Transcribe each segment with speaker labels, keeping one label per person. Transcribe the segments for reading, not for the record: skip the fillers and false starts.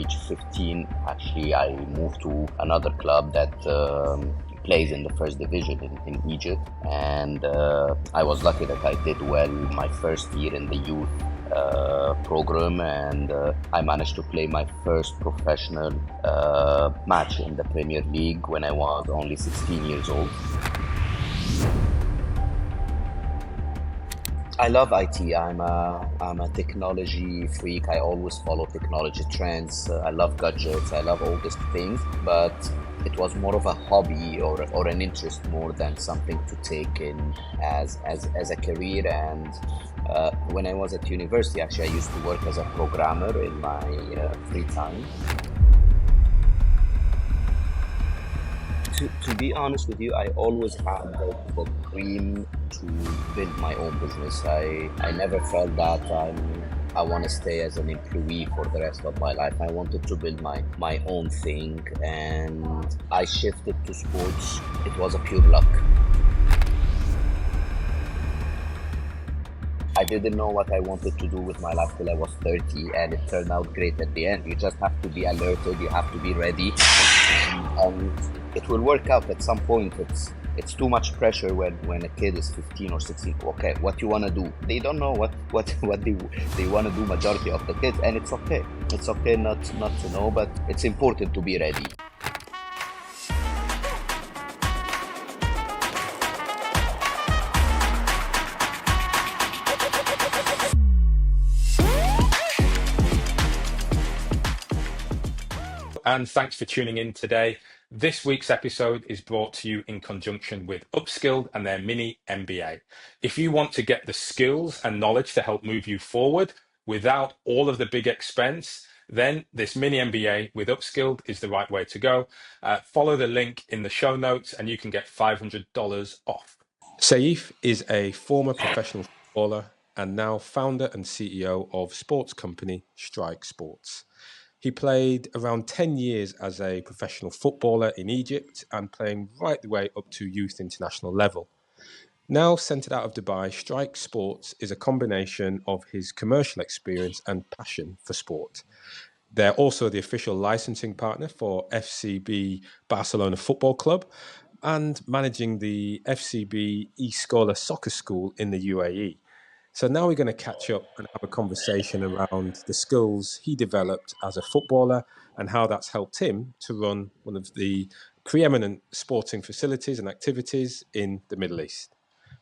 Speaker 1: reach 15, actually, I moved to another club that plays in the first division in Egypt. And I was lucky that I did well my first year in the youth program, and I managed to play my first professional match in the Premier League when I was only 16 years old. I love IT. I'm a technology freak. I always follow technology trends. I love gadgets. I love all these things. But it was more of a hobby or an interest more than something to take in as a career. And when I was at university, actually, I used to work as a programmer in my free time. To be honest with you, I always had the dream to build my own business. I never felt that I want to stay as an employee for the rest of my life. I wanted to build my own thing, and I shifted to sports. It was a pure luck. I didn't know what I wanted to do with my life till I was 30, and it turned out great at the end. You just have to be alerted, you have to be ready, and it will work out at some point. It's too much pressure when a kid is 15 or 16. Okay, what you want to do? They don't know what they want to do, majority of the kids, and it's okay. It's okay not to know, but it's important to be ready.
Speaker 2: And thanks for tuning in today. This week's episode is brought to you in conjunction with Upskilled and their mini MBA. If you want to get the skills and knowledge to help move you forward without all of the big expense, then this mini MBA with Upskilled is the right way to go. Follow the link in the show notes and you can get $500 off. Saif is a former professional footballer and now founder and CEO of sports company Strike Sports. He played around 10 years as a professional footballer in Egypt and playing right the way up to youth international level. Now centered out of Dubai, Strike Sports is a combination of his commercial experience and passion for sport. They're also the official licensing partner for FCB Barcelona Football Club and managing the FCB Escola Soccer School in the UAE. So now we're going to catch up and have a conversation around the skills he developed as a footballer and how that's helped him to run one of the preeminent sporting facilities and activities in the Middle East.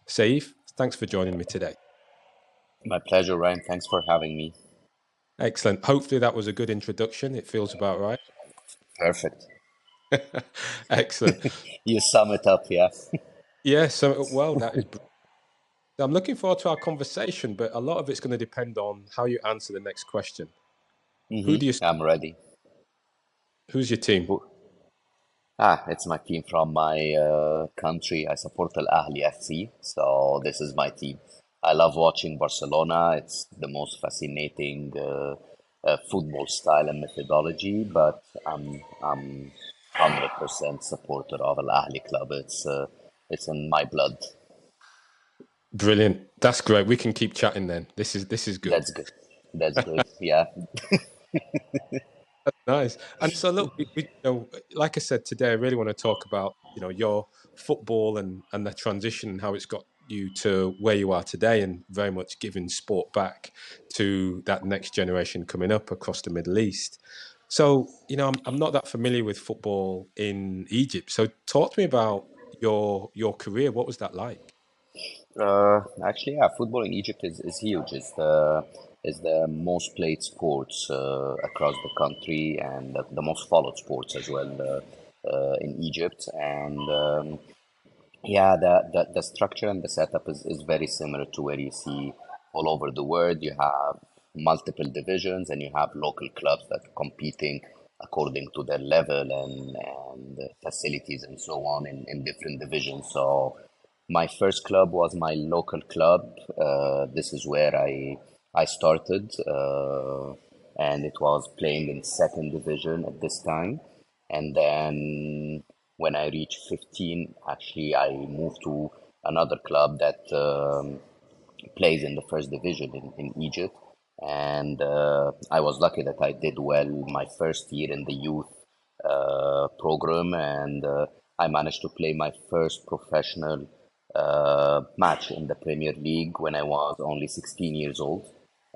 Speaker 2: Saif, thanks for joining me today.
Speaker 1: My pleasure, Ryan. Thanks for having me.
Speaker 2: Excellent. Hopefully that was a good introduction. It feels about right.
Speaker 1: Perfect.
Speaker 2: Excellent.
Speaker 1: You sum it up, yeah.
Speaker 2: Yeah, so well, that is brilliant. I'm looking forward to our conversation, but a lot of it's going to depend on how you answer the next question. Who do you?
Speaker 1: I'm ready.
Speaker 2: Who's your team?
Speaker 1: It's my team from my country. I support Al Ahly FC, so this is my team. I love watching Barcelona. It's the most fascinating football style and methodology, but I'm 100% supporter of Al Ahly club. It's in my blood.
Speaker 2: Brilliant. That's great. We can keep chatting then. This is good.
Speaker 1: That's good. That's good. Yeah.
Speaker 2: Nice. And so look, like I said today, I really want to talk about, your football and the transition and how it's got you to where you are today and very much giving sport back to that next generation coming up across the Middle East. So, I'm not that familiar with football in Egypt. So talk to me about your career. What was that like?
Speaker 1: Actually, yeah, football in Egypt is huge. It's the most played sports across the country, and the most followed sports as well in Egypt. And yeah, the structure and the setup is very similar to where you see all over the world. You have multiple divisions, and you have local clubs that are competing according to their level and facilities and so on in different divisions. So my first club was my local club. This is where I started, and it was playing in second division at this time. And then when I reached 15, actually, I moved to another club that plays in the first division in Egypt. and I was lucky that I did well my first year in the youth program, and I managed to play my first professional match in the Premier League when I was only 16 years old,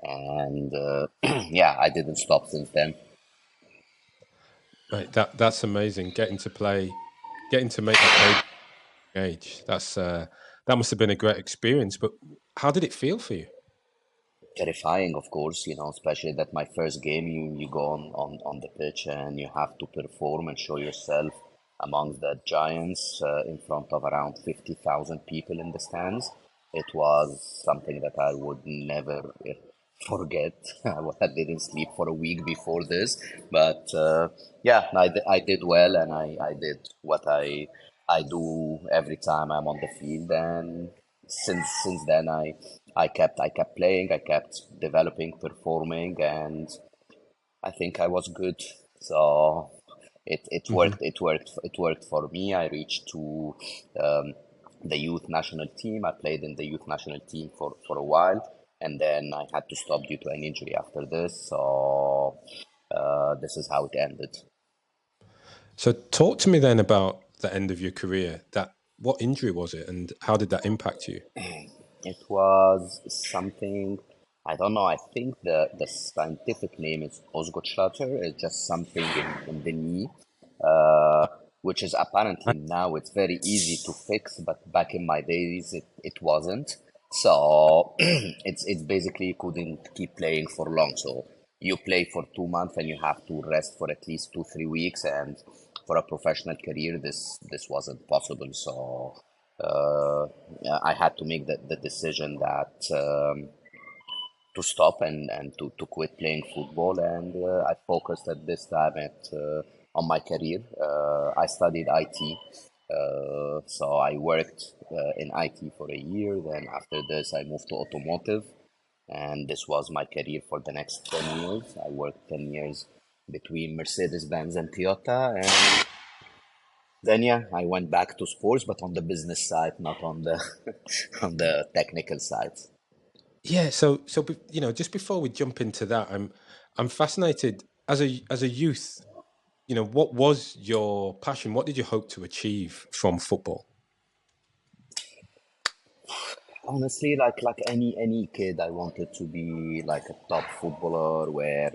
Speaker 1: and yeah, I didn't stop since then.
Speaker 3: Right, that's amazing. Getting to make that debut at that age. That must have been a great experience. But how did it feel for you?
Speaker 1: Terrifying, of course, especially that my first game, you go on the pitch and you have to perform and show yourself amongst the giants in front of around 50,000 people in the stands. It was something that I would never forget. I didn't sleep for a week before this, but yeah, I did well, and I did what I do every time I'm on the field, and since then I kept playing, I kept developing, performing, and I think I was good. So it
Speaker 3: Hmm.
Speaker 1: worked. It worked for me. I reached to um, the youth national team. I played in the youth national team for a while, and then I had to stop due to an injury after this. So this is how it ended.
Speaker 3: So talk to me then about the end of your career. That what injury was it, and how did that impact you?
Speaker 1: It was something, I don't know, I think the scientific name is Osgood-Schlatter. It's just something in the knee, uh, which is apparently now it's very easy to fix, but back in my days it wasn't. So it's basically you couldn't keep playing for long. So you play for 2 months and you have to rest for at least 2, 3 weeks. And for a professional career, this wasn't possible. So yeah, I had to make the decision that to stop and to quit playing football, and I focused at this time on my career. I studied IT, so I worked in IT for a year. Then after this, I moved to automotive, and this was my career for the next 10 years. I worked 10 years between Mercedes-Benz and Toyota, and then yeah, I went back to sports, but on the business side, not on the on the technical side.
Speaker 3: Yeah. Just before we jump into that, I'm fascinated as a youth. What was your passion? What did you hope to achieve from football?
Speaker 1: Honestly, like any kid, I wanted to be like a top footballer where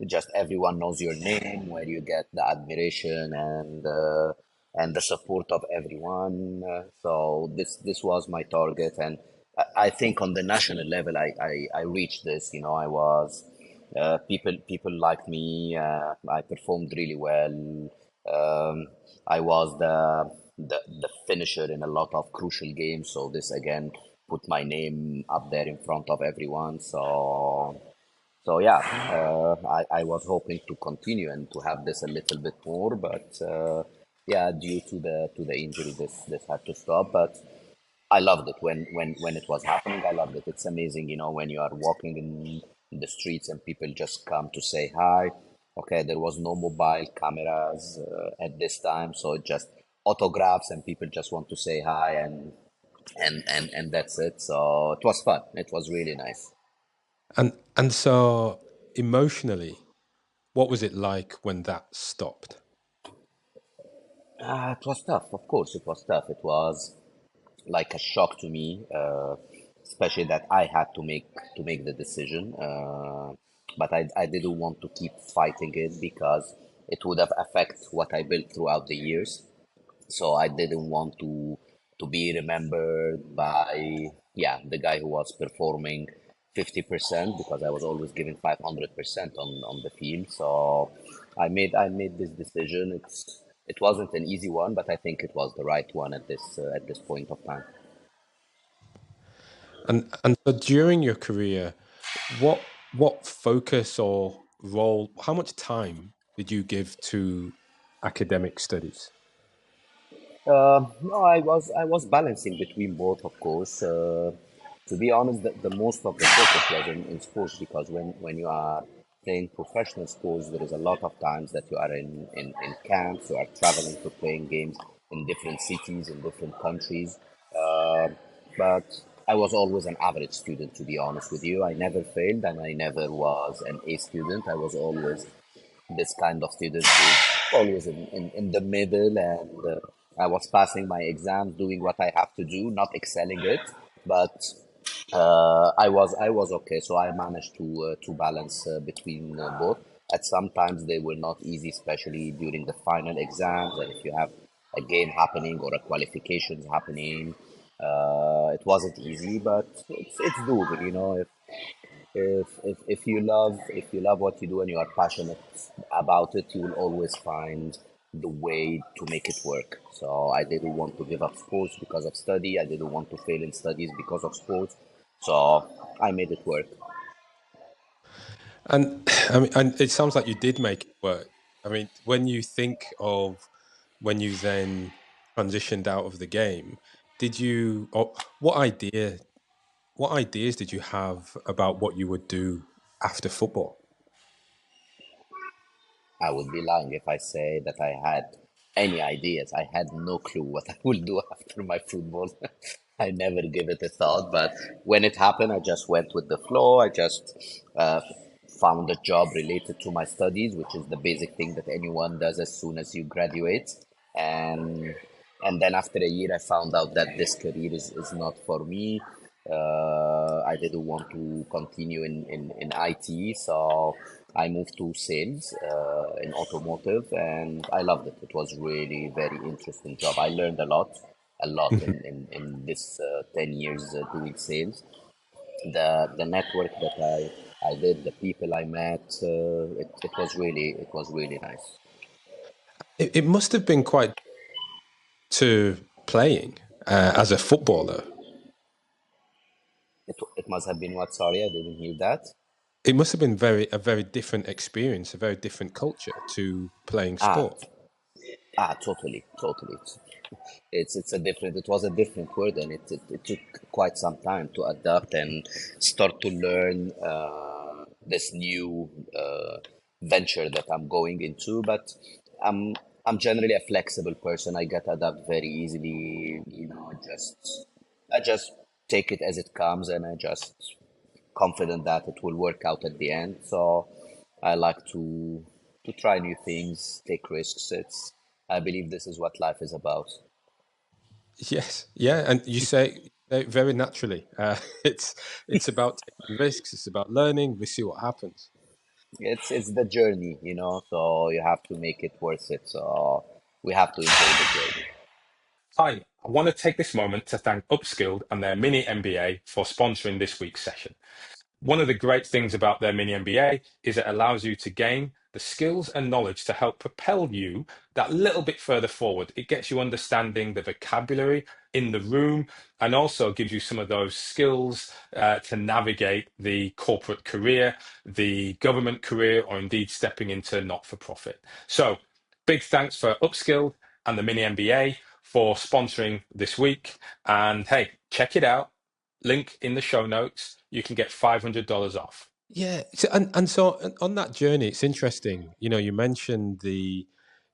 Speaker 1: just everyone knows your name, where you get the admiration and the support of everyone. So this was my target, and I think on the national level, I reached this. I was people liked me. I performed really well. Um, I was the finisher in a lot of crucial games, so this again put my name up there in front of everyone. So yeah, I was hoping to continue and to have this a little bit more, but yeah, due to the injury, this had to stop. But I loved it when it was happening. I loved it. It's amazing, when you are walking in the streets and people just come to say hi. Okay, there was no mobile cameras at this time, so it just autographs and people just want to say hi, and that's it. So it was fun. It was really nice.
Speaker 3: And so emotionally, what was it like when that stopped?
Speaker 1: It was tough. Of course, it was tough. It was like a shock to me, especially that I had to make the decision. But I didn't want to keep fighting it because it would have affected what I built throughout the years. So I didn't want to be remembered by, yeah, the guy who was performing 50% because I was always giving 500% on the field. So I made this decision. It wasn't an easy one, but I think it was the right one at this point of time.
Speaker 3: And so during your career, what focus or role, how much time did you give to academic studies?
Speaker 1: No, I was balancing between both, of course. To be honest, the most of the focus was in sports because when you are playing professional sports, there is a lot of times that you are in camps, you are traveling to playing games in different cities, in different countries. Uh, but I was always an average student, to be honest with you. I never failed and I never was an A student. I was always this kind of student who's always in the middle, and I was passing my exams, doing what I have to do, not excelling it, but I was okay. So I managed to balance between both. At sometimes they were not easy, especially during the final exams, and if you have a game happening or a qualifications happening, it wasn't easy, but it's doable. If you love what you do and you are passionate about it, you will always find the way to make it work. So I didn't want to give up sports because of study. I didn't want to fail in studies because of sports. So I made it work.
Speaker 3: And I mean, and it sounds like you did make it work. I mean, when you think of when you then transitioned out of the game, did you, or what ideas did you have about what you would do after football?
Speaker 1: I would be lying if I say that I had any ideas. I had no clue what I will do after my football. I never gave it a thought, but when it happened, I just went with the flow. I just uh, found a job related to my studies, which is the basic thing that anyone does as soon as you graduate. And and then after a year, I found out that this career is not for me. I didn't want to continue in IT, so I moved to sales in automotive, and I loved it. It was really very interesting job. I learned a lot in this 10 years doing sales. The network that I did, the people I met, it was really nice.
Speaker 3: It must have been quite to playing as a footballer.
Speaker 1: It must have been what? Sorry, I didn't hear that.
Speaker 3: It must have been a very different experience, a very different culture to playing
Speaker 1: Ah,
Speaker 3: sport.
Speaker 1: totally, totally. It's a different. It was a different word, and it took quite some time to adapt and start to learn this new venture that I'm going into. But I'm I'm generally a flexible person. I get adapt very easily. I just take it as it comes, and I just confident that it will work out at the end. So I like to try new things, take risks. I believe this is what life is about.
Speaker 3: Yes, yeah, and you say it very naturally. It's about taking risks. It's about learning. We see what happens.
Speaker 1: It's the journey, so you have to make it worth it. So we have to enjoy the journey.
Speaker 2: Hi, I want to take this moment to thank Upskilled and their mini MBA for sponsoring this week's session. One of the great things about their mini MBA is it allows you to gain the skills and knowledge to help propel you that little bit further forward. It gets you understanding the vocabulary in the room and also gives you some of those skills to navigate the corporate career, the government career, or indeed stepping into not for profit. So, big thanks for Upskilled and the mini MBA for sponsoring this week. And hey, check it out, link in the show notes. You can get $500 off.
Speaker 3: Yeah, so on that journey, it's interesting. You know, you mentioned the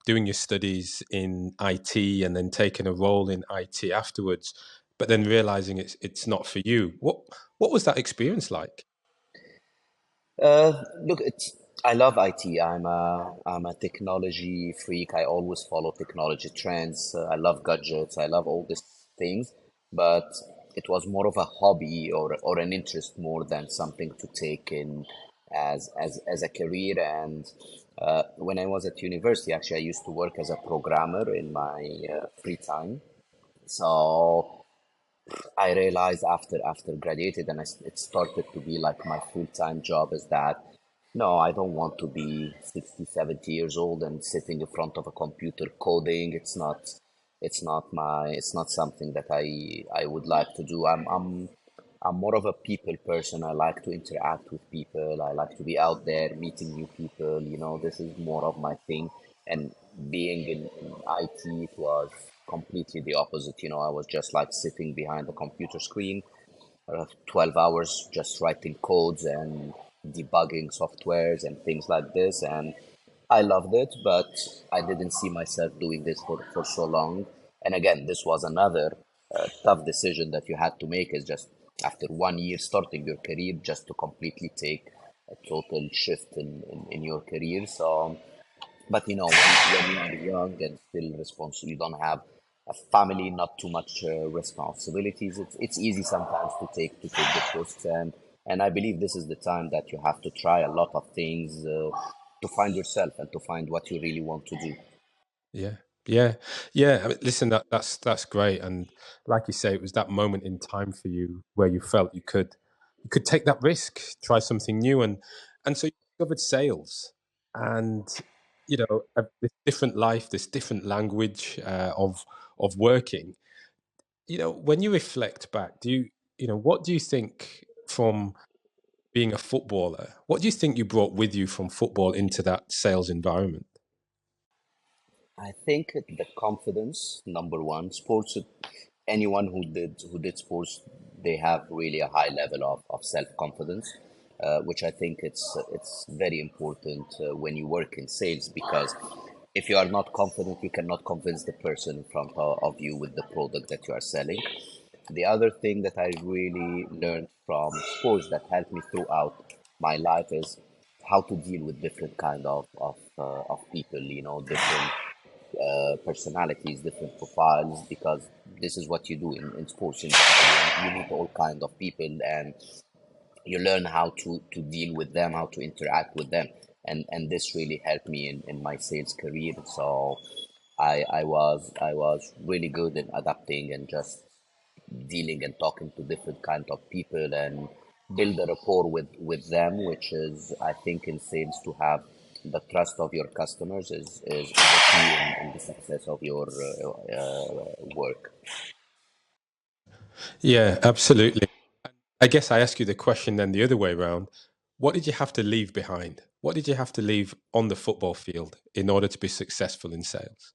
Speaker 3: doing your studies in IT and then taking a role in IT afterwards, but then realizing it's not for you. What was that experience like?
Speaker 1: Look, I love IT. I'm a technology freak. I always follow technology trends. I love gadgets. I love all these things, but it was more of a hobby or an interest more than something to take in as a career. And when I was at university, actually, I used to work as a programmer in my free time. So I realized after graduated and it started to be like my full-time job is that no, I don't want to be 60, 70 years old and sitting in front of a computer coding. It's not something that I would like to do. I'm more of a people person. I like to interact with people. I like to be out there meeting new people. This is more of my thing. And being in IT, it was completely the opposite. I was just like sitting behind the computer screen 12 hours just writing codes and debugging softwares and things like this. And I loved it, but I didn't see myself doing this for so long. And again, this was another tough decision that you had to make is just after 1 year starting your career just to completely take a total shift in your career. So, but when you are young and still responsible, you don't have a family, not too much responsibilities. It's easy sometimes to take the risks, and I believe this is the time that you have to try a lot of things to find yourself and to find what you really want to do.
Speaker 3: Yeah, yeah, yeah. I mean, listen, that's great, and like you say, it was that moment in time for you where you felt you could take that risk, try something new, and so you discovered sales, and this different life, this different language of working. When you reflect back, what do you think from being a footballer? What do you think you brought with you from football into that sales environment?
Speaker 1: I think the confidence, number one. Sports, anyone who did sports, they have really a high level of self-confidence, which I think it's very important when you work in sales, because if you are not confident, you cannot convince the person in front of you with the product that you are selling. The other thing that I really learned from sports that helped me throughout my life is how to deal with different kind of people, different personalities, different profiles, because this is what you do in sports. In general. You meet all kind of people, and you learn how to deal with them, how to interact with them, and this really helped me in my sales career. So I was really good in adapting and just dealing and talking to different kind of people and build a rapport with them, which is, I think, in sales, to have the trust of your customers is the key in the success of your work.
Speaker 3: Yeah, absolutely. I guess I ask you the question then the other way around. What did you have to leave behind? What did you have to leave on the football field in order to be successful in sales?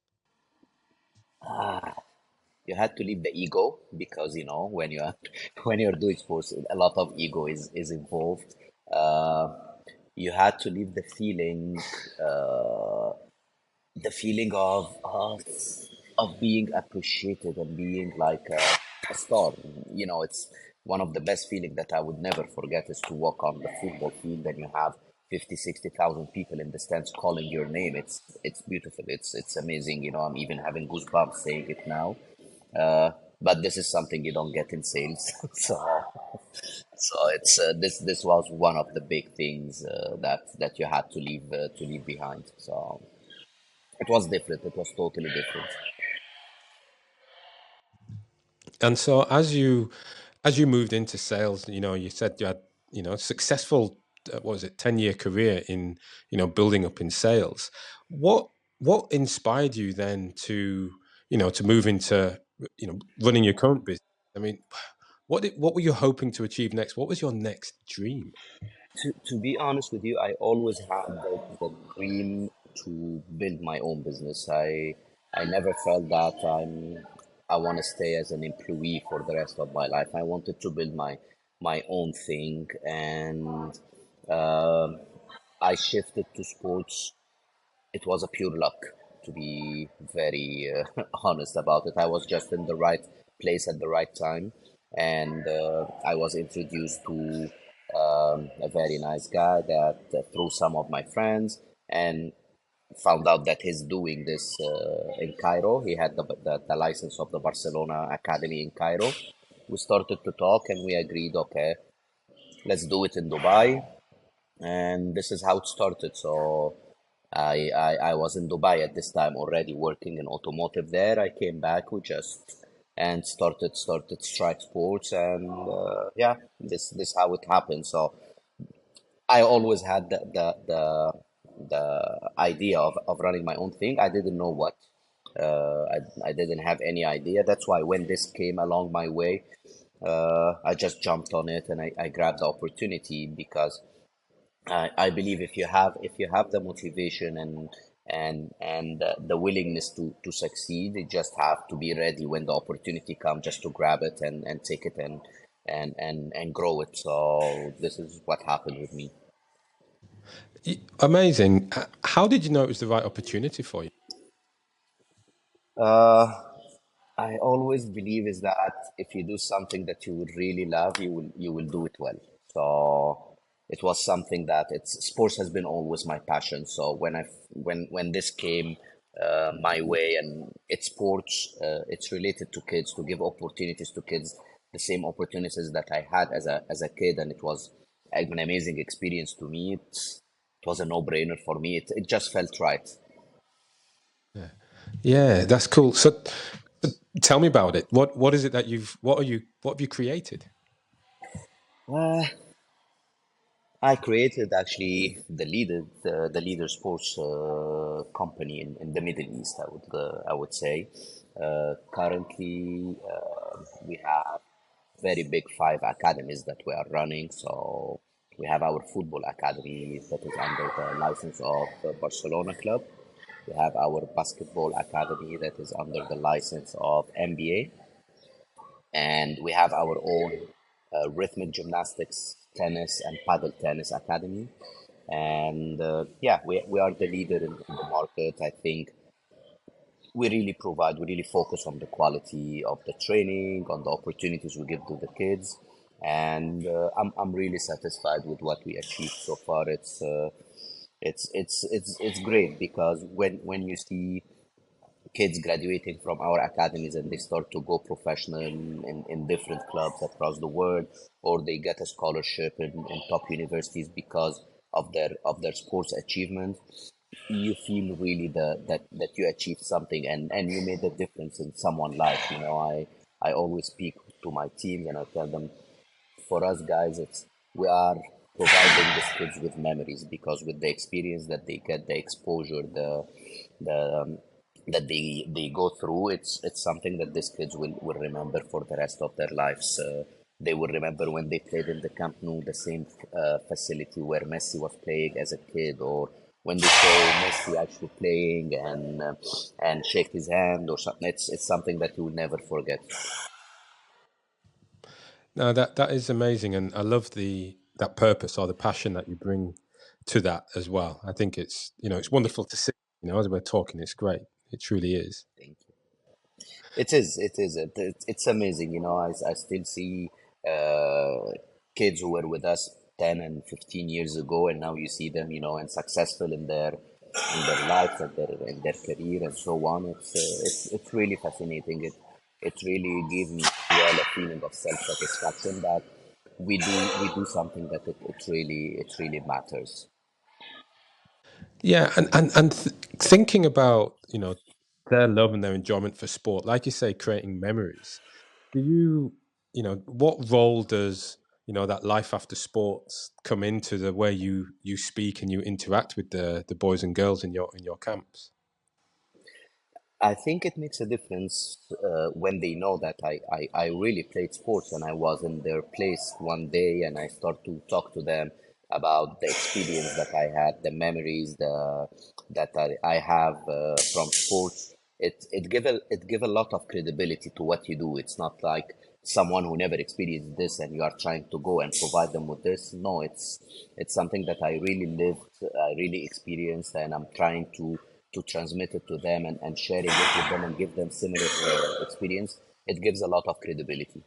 Speaker 1: You had to leave the ego, because when you are when you're doing sports, a lot of ego is involved. uh, you had to leave uh, the feeling of being appreciated and being like a star. It's one of the best feeling that I would never forget, is to walk on the football field and you have 50, 60,000 people in the stands calling your name. It's beautiful. It's amazing. I'm even having goosebumps saying it now. uh, but this is something you don't get in sales. So it's this was one of the big things that you had to leave behind. So it was different. It was totally different.
Speaker 3: And so as you moved into sales, you said you had, successful, what was it, 10-year career in, building up in sales. What inspired you then to move into, running your current business? I mean, what were you hoping to achieve next? What was your next dream?
Speaker 1: To be honest with you, I always had the dream to build my own business. I never felt that I want to stay as an employee for the rest of my life. I wanted to build my own thing, and um I shifted to sports. It was a pure luck, to be very honest about it. I was just in the right place at the right time, and I was introduced to a very nice guy that through some of my friends, and found out that he's doing this in Cairo. He had the license of the Barcelona Academy in Cairo. We started to talk and we agreed, okay, let's do it in Dubai, and this is how it started. So I was in Dubai at this time already working in automotive there. I came back, we just and started Strike Sports, and yeah, this how it happened. So I always had the idea of running my own thing. I didn't know what. I didn't have any idea. That's why when this came along my way, I just jumped on it and I grabbed the opportunity, because I believe if you have the motivation and the willingness to succeed, you just have to be ready when the opportunity comes, just to grab it and take it and grow it. So this is what happened with me.
Speaker 3: Amazing. How did you know it was the right opportunity for you?
Speaker 1: Uh, I always believe is that if you do something that you would really love, you will do it well. So it was something that it's sports has been always my passion. So when this came my way, and it's sports, it's related to kids, to give opportunities to kids, the same opportunities that I had as a kid, and it was an amazing experience to me. It was a no-brainer for me. It just felt right.
Speaker 3: Yeah, yeah, that's cool. So tell me about it. What is it that what have you created?
Speaker 1: Uh, I created actually the leader sports company in the Middle East. I would say currently we have very big five academies that we are running. So we have our football academy that is under the license of the Barcelona club. We have our basketball academy that is under the license of NBA, and we have our own rhythmic gymnastics, tennis, and paddle tennis academy. And yeah, we are the leader in the market. I think we really focus on the quality of the training, on the opportunities we give to the kids. And I'm really satisfied with what we achieved so far. It's great because when you see kids graduating from our academies and they start to go professional in different clubs across the world, or they get a scholarship in top universities because of their sports achievement, you feel really that you achieved something, and you made a difference in someone's life. I always speak to my teams and I tell them, for us guys, it's we are providing these kids with memories, because with the experience that they get, the exposure, the that they go through, it's something that these kids will remember for the rest of their lives. They will remember when they played in the Camp Nou, the same facility where Messi was playing as a kid, or when they saw Messi actually playing and shake his hand or something. It's something that you will never forget.
Speaker 3: No, that is amazing, and I love the that purpose or the passion that you bring to that as well. I think it's it's wonderful to see. As we're talking, it's great. It truly is.
Speaker 1: Thank you. It is. It is. It's amazing. I still see kids who were with us 10 and 15 years ago, and now you see them, and successful in their lives and their career and so on. It's really fascinating. It really gave me as well a feeling of self satisfaction that we do something that it really matters.
Speaker 3: Yeah, and thinking about their love and their enjoyment for sport, like you say, creating memories. Do what role does that life after sports come into the way you speak and you interact with the boys and girls in your camps?
Speaker 1: I think it makes a difference when they know that I really played sports and I was in their place one day, and I start to talk to them about the experience that I had, the memories that I have from sports. It give a lot of credibility to what you do. It's not like someone who never experienced this and you are trying to go and provide them with this. No, it's something that I really lived, I really experienced, and I'm trying to transmit it to them, and sharing it with them and give them similar experience. It gives a lot of credibility.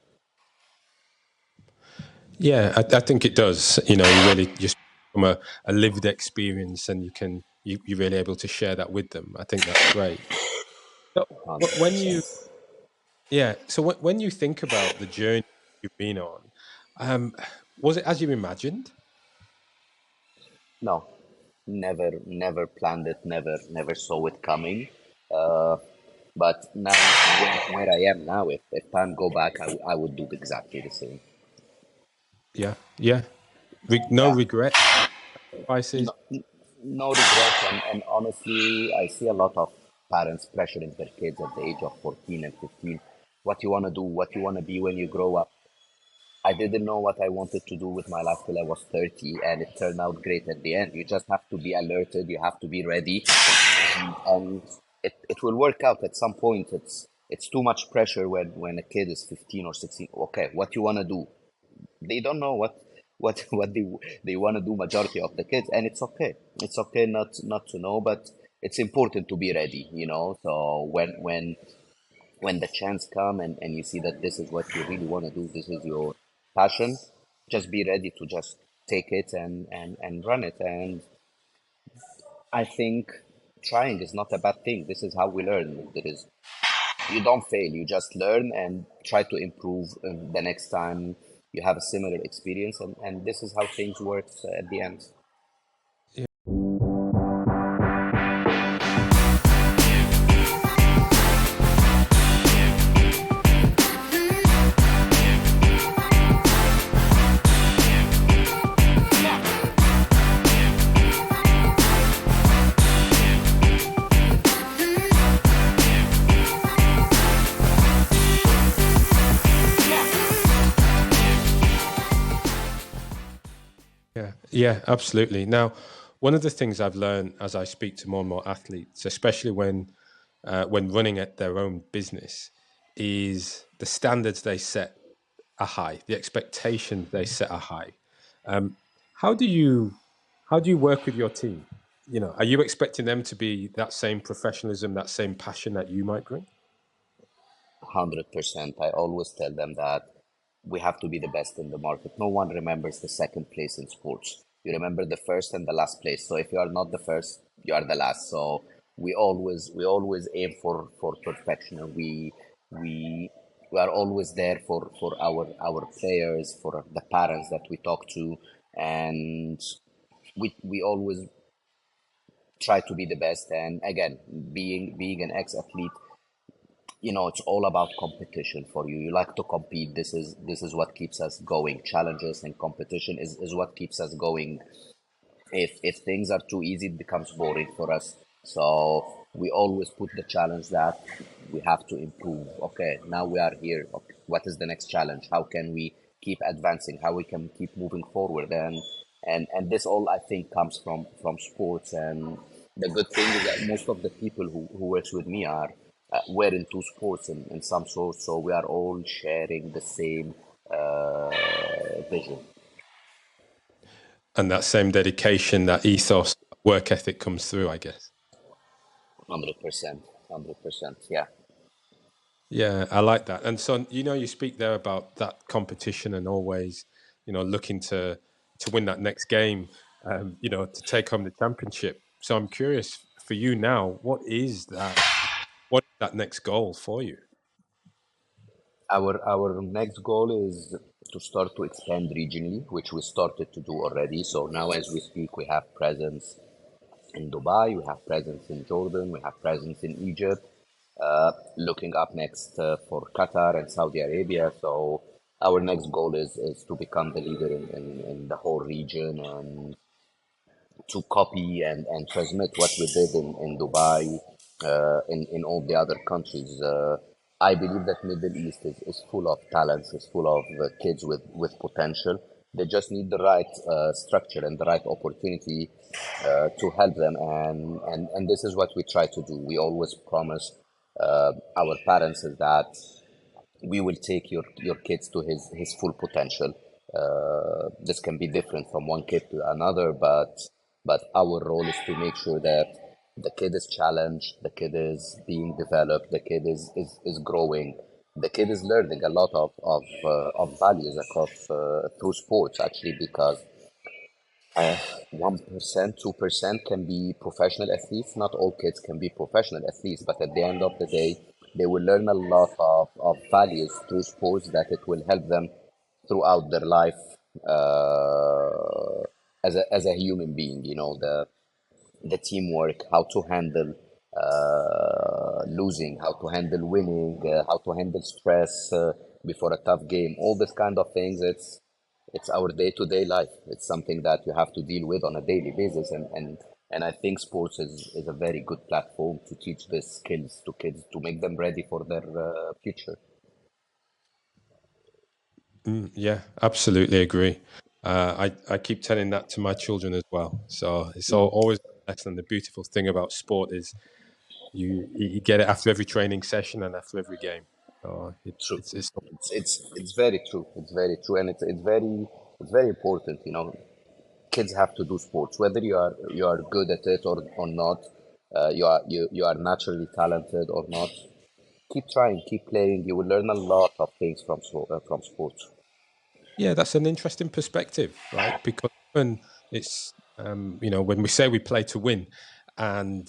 Speaker 3: Yeah, I think it does. You really just from a lived experience, and you're really able to share that with them. I think that's great. So when you
Speaker 1: 100%.
Speaker 3: yeah, so when you think about the journey you've been on, um, was it as you imagined?
Speaker 1: No, never planned it, never saw it coming. Uh, but now, where I am now, if time go back, I would do exactly the same.
Speaker 3: Yeah, yeah. No
Speaker 1: Yeah.
Speaker 3: regrets, sacrifices.
Speaker 1: No, no regrets, and honestly, I see a lot of parents pressuring their kids at the age of 14 and 15. What you want to do, what you want to be when you grow up. I didn't know what I wanted to do with my life till I was 30, and it turned out great at the end. You just have to be alerted, you have to be ready, and it will work out at some point. It's too much pressure when a kid is 15 or 16. Okay, what you want to do? They don't know what they want to do, majority of the kids, and it's okay. It's okay not to know, but it's important to be ready. So when when the chance come and you see that this is what you really want to do, this is your passion, just be ready to just take it and run it. And I think trying is not a bad thing. This is how we learn. There is You don't fail, you just learn and try to improve the next time you have a similar experience, and this is how things work at the end.
Speaker 3: Yeah, absolutely. Now, one of the things I've learned as I speak to more and more athletes, especially when running at their own business, is the standards they set are high, the expectations they set are high. Um, how do you how do you work with your team? Are you expecting them to be that same professionalism, that same passion that you might bring?
Speaker 1: 100%. I always tell them that we have to be the best in the market. No one remembers the second place in sports. You remember the first and the last place. So if you are not the first, you are the last. So we always aim for perfection, and we we are always there for our players, for the parents that we talk to, and we always try to be the best. And again, being an ex-athlete, it's all about competition for you. You like to compete. This is what keeps us going. Challenges and competition is what keeps us going. If things are too easy, it becomes boring for us. So we always put the challenge that we have to improve. Okay, now we are here. Okay, what is the next challenge? How can we keep advancing? How we can keep moving forward? And this all, I think, comes from sports. And the good thing is that most of the people who works with me are were into sports in some sort. So we are all sharing the same vision.
Speaker 3: And that same dedication, that ethos, work ethic comes through, I guess.
Speaker 1: 100%, 100%. Yeah.
Speaker 3: Yeah, I like that. And so, you speak there about that competition and always, looking to win that next game, to take home the championship. So I'm curious for you now, what is that next goal for you?
Speaker 1: Our next goal is to start to expand regionally, which we started to do already. So now, as we speak, we have presence in Dubai, we have presence in Jordan, we have presence in Egypt. Looking up next for Qatar and Saudi Arabia. So our next goal is to become the leader in the whole region, and to copy and transmit what we did in Dubai, in all the other countries. I believe that Middle East is full of talents, is full of kids with potential. They just need the right structure and the right opportunity to help them, and this is what we try to do. We always promise our parents is that we will take your kids to his full potential. This can be different from one kid to another, but our role is to make sure that the kid is challenged, the kid is being developed, the kid is growing, the kid is learning a lot of values across through sports, actually, because 1%, 2% can be professional athletes. Not all kids can be professional athletes, but at the end of the day, they will learn a lot of values through sports that it will help them throughout their life as a human being. The teamwork, how to handle losing, how to handle winning, how to handle stress before a tough game, all this kind of things. It's our day-to-day life. It's something that you have to deal with on a daily basis, and I think sports is a very good platform to teach these skills to kids to make them ready for their future.
Speaker 3: Yeah, absolutely agree. I keep telling that to my children as well. So it's always excellent. The beautiful thing about sport is you get it after every training session and after every game. So
Speaker 1: True.
Speaker 3: it's
Speaker 1: It's very true. It's very true, and it's very important. Kids have to do sports, whether you are good at it or not. You are naturally talented or not. keep trying, keep playing. You will learn a lot of things from sports.
Speaker 3: Yeah, that's an interesting perspective, right? Because when it's when we say we play to win, and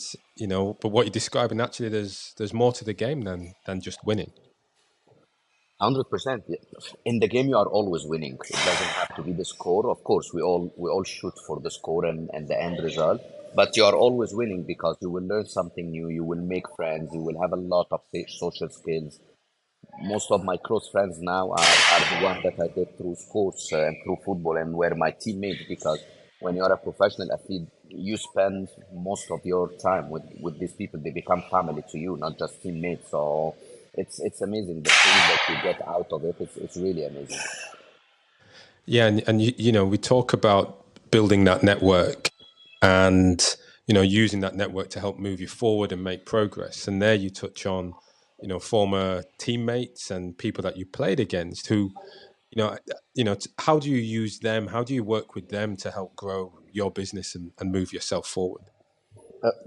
Speaker 3: but what you're describing, actually, there's more to the game than just winning.
Speaker 1: 100%. In the game, you are always winning. It doesn't have to be the score. Of course, we all shoot for the score and the end result, but you are always winning because you will learn something new. You will make friends. You will have a lot of social skills. Most of my close friends now are the ones that I did through sports and through football and were my teammates because when you're a professional athlete, you spend most of your time with these people. They become family to you, not just teammates. So it's amazing the things that you get out of it. It's really amazing.
Speaker 3: Yeah, and we talk about building that network and using that network to help move you forward and make progress. And there you touch on former teammates and people that you played against who how do you use them? How do you work with them to help grow your business and move yourself forward?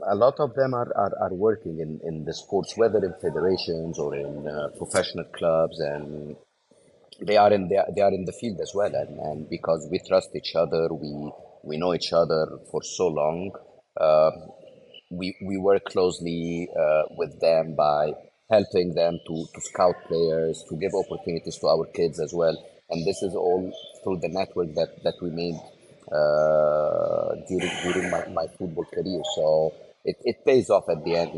Speaker 1: A lot of them are working in the sports, whether in federations or in professional clubs, and they are in the field as well, and because we trust each other, we know each other for so long. uh, we work closely with them by helping them to scout players, to give opportunities to our kids as well, and this is all through the network that we made during my football career. So it pays off at the end,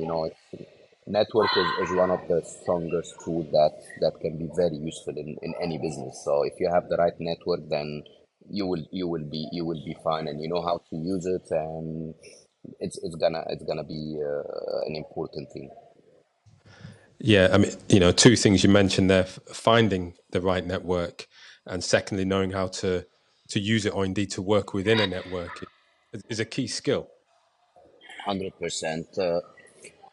Speaker 1: network is one of the strongest tools that can be very useful in any business. So if you have the right network, then you will be fine, and you know how to use it, and it's gonna be an important thing.
Speaker 3: Yeah, I mean, two things you mentioned there: finding the right network, and secondly, knowing how to use it or indeed to work within a network is a key skill.
Speaker 1: 100%.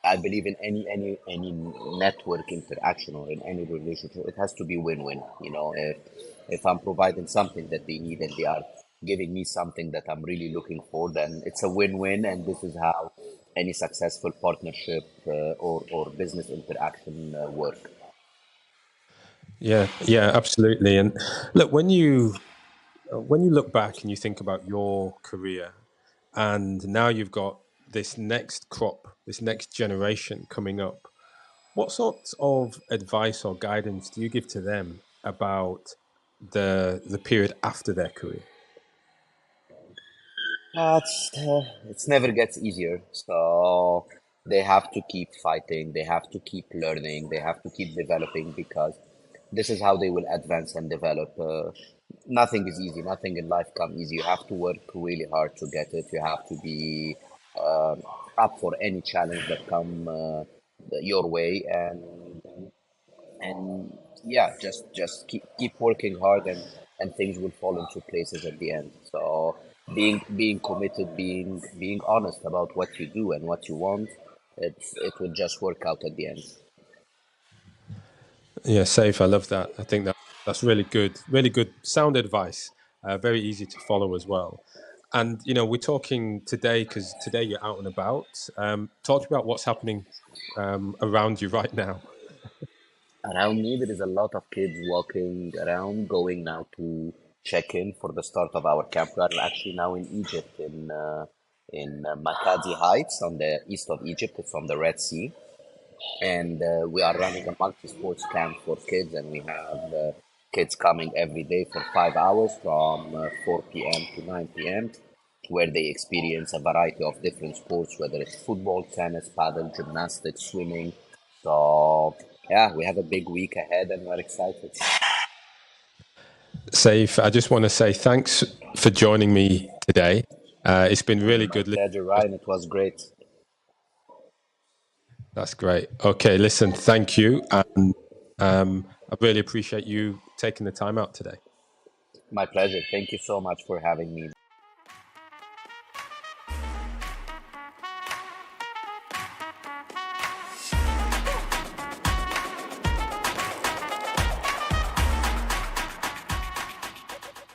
Speaker 1: I believe in any network interaction or in any relationship, it has to be win-win. If I'm providing something that they need and they are giving me something that I'm really looking for, then it's a win-win, and this is how any successful partnership or business interaction work.
Speaker 3: Yeah, yeah, absolutely. And look, when you look back and you think about your career, and now you've got this next crop, this next generation coming up, what sorts of advice or guidance do you give to them about the period after their career?
Speaker 1: It's never gets easier. So they have to keep fighting. They have to keep learning. They have to keep developing because this is how they will advance and develop. Nothing is easy. Nothing in life comes easy. You have to work really hard to get it. You have to be uh, up for any challenge that come your way, and yeah, just keep working hard, and things will fall into places at the end. So being committed, being honest about what you do and what you want, it will just work out at the end.
Speaker 3: Yeah, safe. I love that. I think that's really good, sound advice. Very easy to follow as well. And we're talking today because today you're out and about. Talk about what's happening around you right now.
Speaker 1: Around me, there is a lot of kids walking around, going now to check in for the start of our camp. We are actually now in Egypt, in Makadi Heights on the east of Egypt. It's on the Red Sea, and we are running a multi-sports camp for kids, and we have kids coming every day for 5 hours from 4 p.m. to 9 p.m., where they experience a variety of different sports, whether it's football, tennis, paddle, gymnastics, swimming. So yeah, we have a big week ahead, and we're excited.
Speaker 3: Safe. I just want to say thanks for joining me today. It's been really
Speaker 1: My
Speaker 3: good.
Speaker 1: pleasure, Ryan. It was great.
Speaker 3: That's great. Okay, listen, thank you. And I really appreciate you taking the time out today.
Speaker 1: My pleasure. Thank you so much for having me.